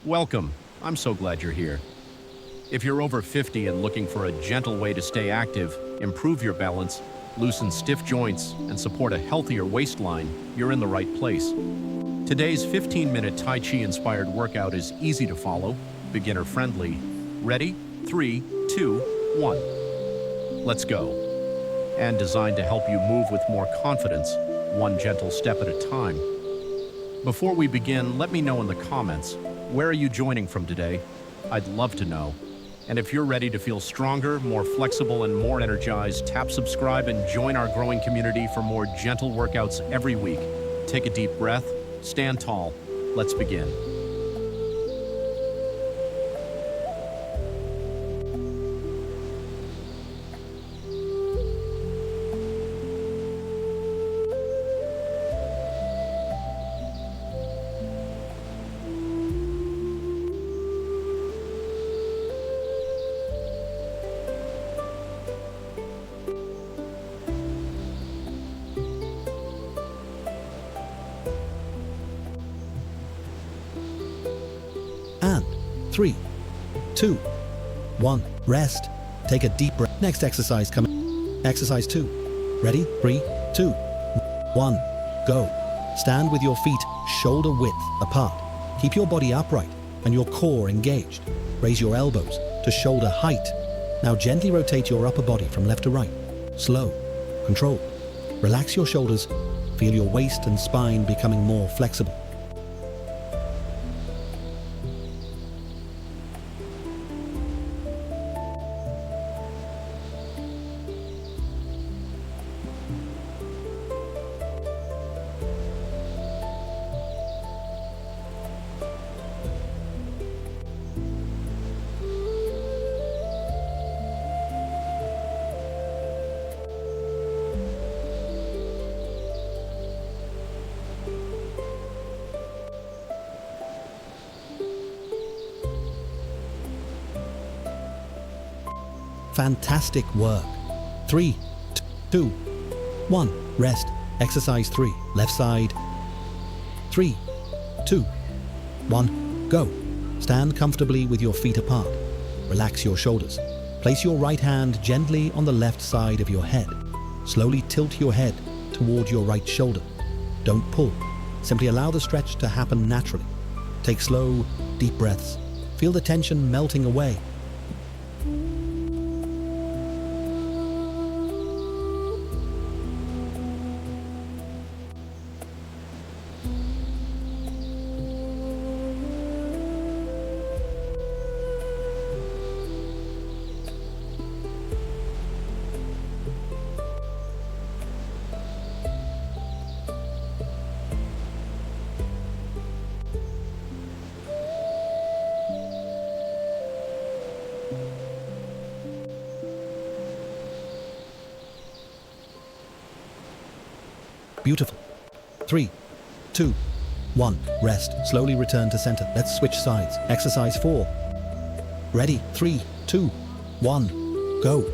Welcome. I'm so glad you're here. If you're over 50 and looking for a gentle way to stay active, improve your balance, loosen stiff joints, and support a healthier waistline, you're in the right place. Today's 15-minute Tai Chi-inspired workout is easy to follow, beginner-friendly. Ready? 3, 2, 1. Let's go. And designed to help you move with more confidence, one gentle step at a time. Before we begin, let me know in the comments, where are you joining from today? I'd love to know. And if you're ready to feel stronger, more flexible, and more energized, tap subscribe and join our growing community for more gentle workouts every week. Take a deep breath, stand tall. Let's begin. And 3, 2, 1, rest. Take a deep breath. Next exercise coming. Exercise 2. Ready? 3, 2, 1, go. Stand with your feet shoulder width apart. Keep your body upright and your core engaged. Raise your elbows to shoulder height. Now gently rotate your upper body from left to right. Slow, controlled. Relax your shoulders. Feel your waist and spine becoming more flexible. Fantastic work. 3, 2, 1, rest. Exercise 3, left side. 3, 2, 1, go. Stand comfortably with your feet apart. Relax your shoulders. Place your right hand gently on the left side of your head. Slowly tilt your head toward your right shoulder. Don't pull. Simply allow the stretch to happen naturally. Take slow, deep breaths. Feel the tension melting away. Beautiful. 3, 2, 1, rest. Slowly return to center. Let's switch sides. Exercise 4. Ready? 3, 2, 1, go.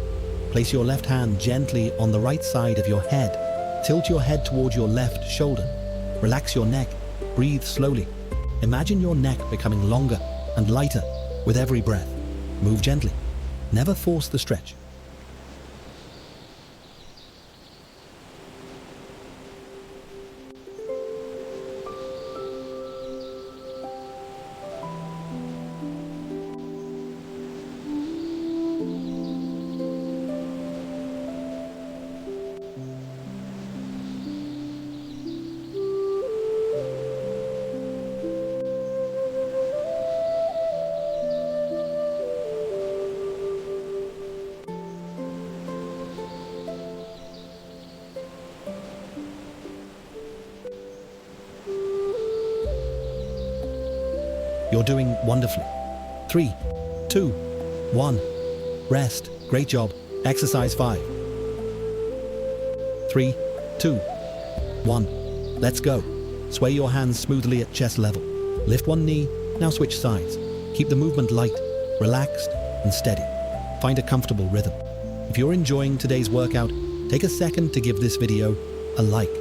Place your left hand gently on the right side of your head. Tilt your head toward your left shoulder. Relax your neck. Breathe slowly. Imagine your neck becoming longer and lighter with every breath. Move gently. Never force the stretch. You're doing wonderfully. 3, 2, 1, rest. Great job. Exercise 5. 3, 2, 1, let's go. Sway your hands smoothly at chest level. Lift one knee, now switch sides. Keep the movement light, relaxed, and steady. Find a comfortable rhythm. If you're enjoying today's workout, take a second to give this video a like.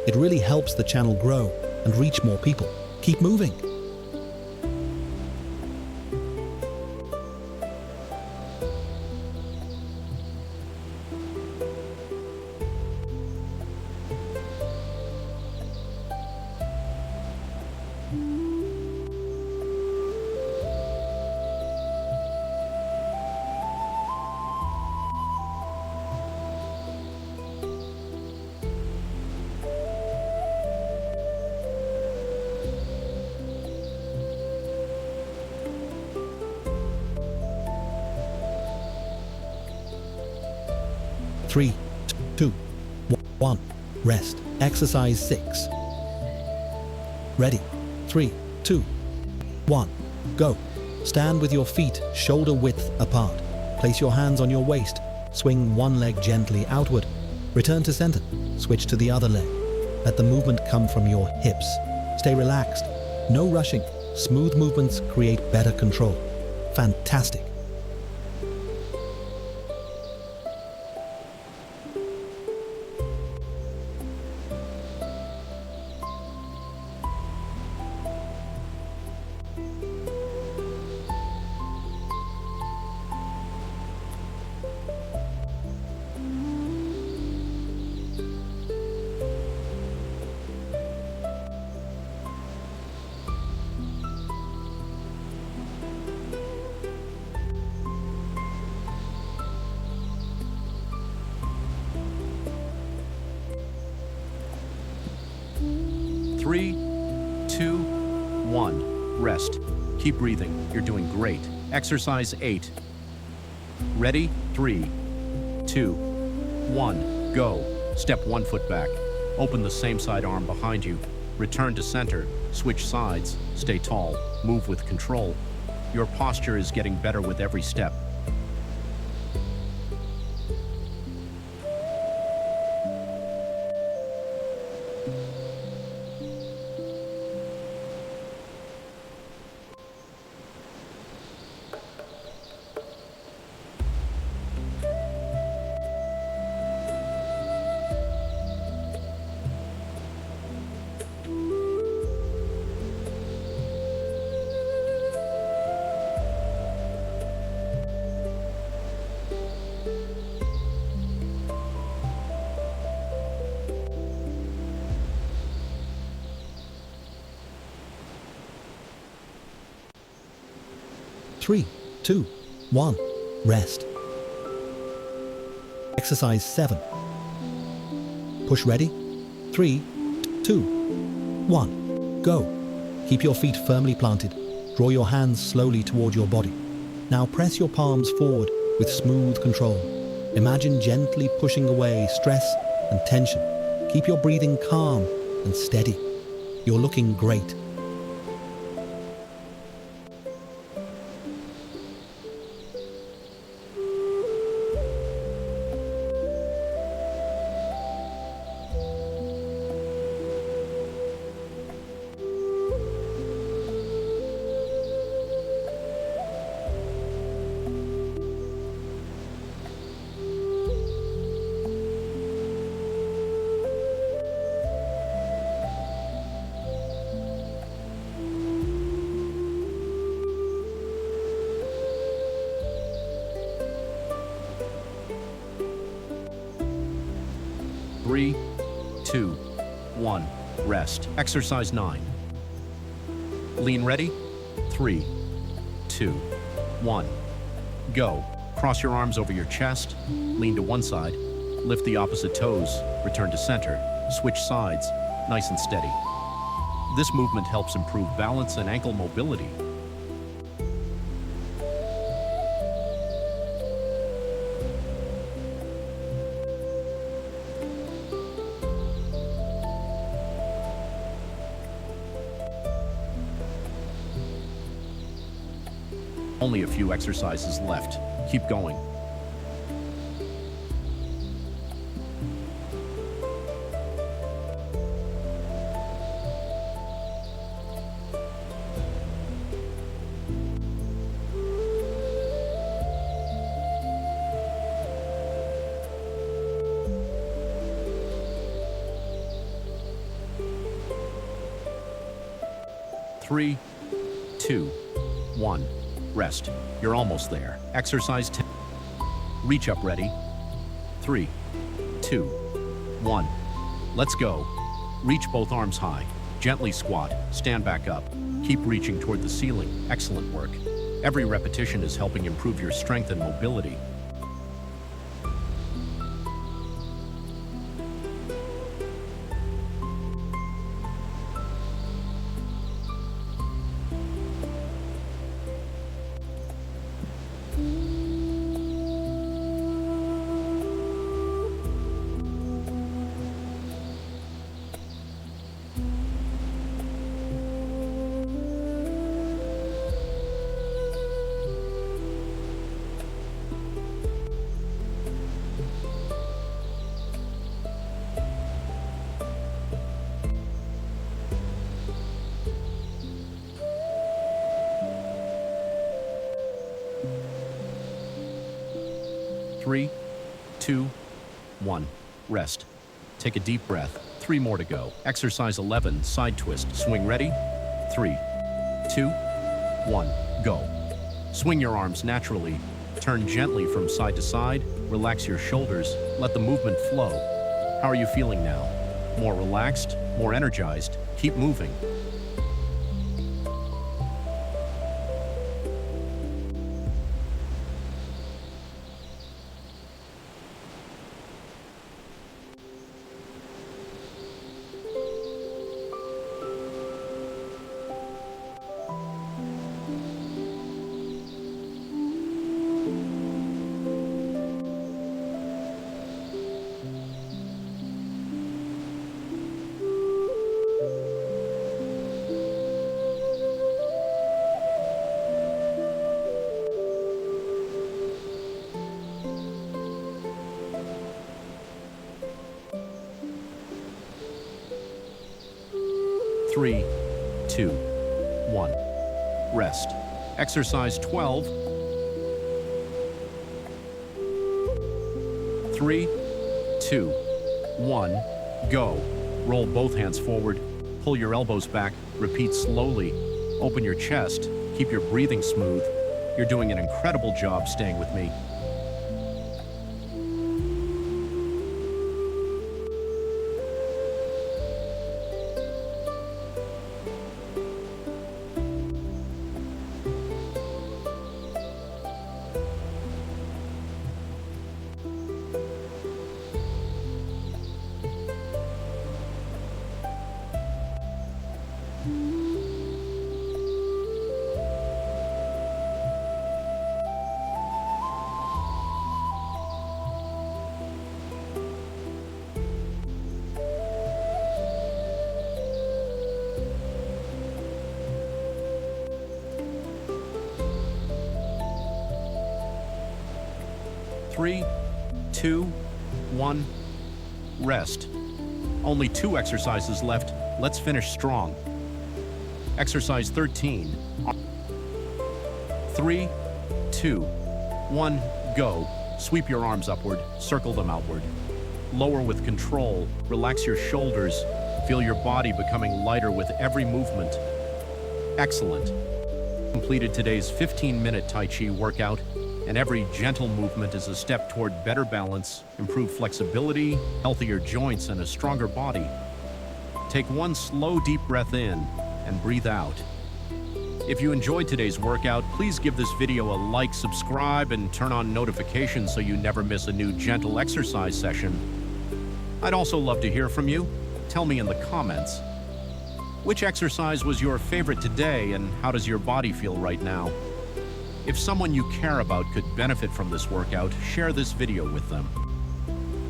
It really helps the channel grow and reach more people. Keep moving. 3, 2, 1. Rest. Exercise 6. Ready. 3, 2, 1. Go. Stand with your feet shoulder width apart. Place your hands on your waist. Swing one leg gently outward. Return to center. Switch to the other leg. Let the movement come from your hips. Stay relaxed. No rushing. Smooth movements create better control. Fantastic. Three, two, one. Rest. Keep breathing. You're doing great. Exercise 8. Ready? 3, 2, 1. Go. Step 1 foot back. Open the same side arm behind you. Return to center. Switch sides. Stay tall. Move with control. Your posture is getting better with every step. Three, 2, 1. Rest. Exercise 7. Push ready. 3, 2, 1. Go. Keep your feet firmly planted. Draw your hands slowly toward your body. Now press your palms forward with smooth control. Imagine gently pushing away stress and tension. Keep your breathing calm and steady. You're looking great. Three, 2, 1. Rest. Exercise 9. Lean ready. 3, 2, 1. Go. Cross your arms over your chest. Lean to one side. Lift the opposite toes. Return to center. Switch sides. Nice and steady. This movement helps improve balance and ankle mobility. Only a few exercises left. Keep going. Three, 2, 1. Rest. You're almost there. Exercise 10. Reach up ready. 3, 2, 1. Let's go. Reach both arms high. Gently squat. Stand back up. Keep reaching toward the ceiling. Excellent work. Every repetition is helping improve your strength and mobility. 3, 2, 1. Rest. Take a deep breath. 3 more to go. Exercise 11, side twist. Swing ready? 3, 2, 1. Go. Swing your arms naturally. Turn gently from side to side. Relax your shoulders. Let the movement flow. How are you feeling now? More relaxed? More energized? Keep moving. Three, 2, 1. Rest. Exercise 12. 3, 2, 1. Go. Roll both hands forward. Pull your elbows back. Repeat slowly. Open your chest. Keep your breathing smooth. You're doing an incredible job staying with me. Three, 2, 1. Rest. Only 2 exercises left. Let's finish strong. Exercise 13. 3, 2, 1. Go. Sweep your arms upward. Circle them outward. Lower with control. Relax your shoulders. Feel your body becoming lighter with every movement. Excellent. Completed today's 15-minute Tai Chi workout, and every gentle movement is a step toward better balance, improved flexibility, healthier joints, and a stronger body. Take one slow, deep breath in and breathe out. If you enjoyed today's workout, please give this video a like, subscribe, and turn on notifications so you never miss a new gentle exercise session. I'd also love to hear from you. Tell me in the comments. Which exercise was your favorite today, and how does your body feel right now? If someone you care about could benefit from this workout, share this video with them.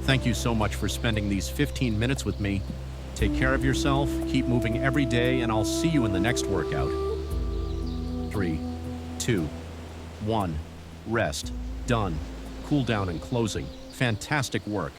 Thank you so much for spending these 15 minutes with me. Take care of yourself, keep moving every day, and I'll see you in the next workout. 3, 2, 1. Rest. Done. Cool down and closing. Fantastic work.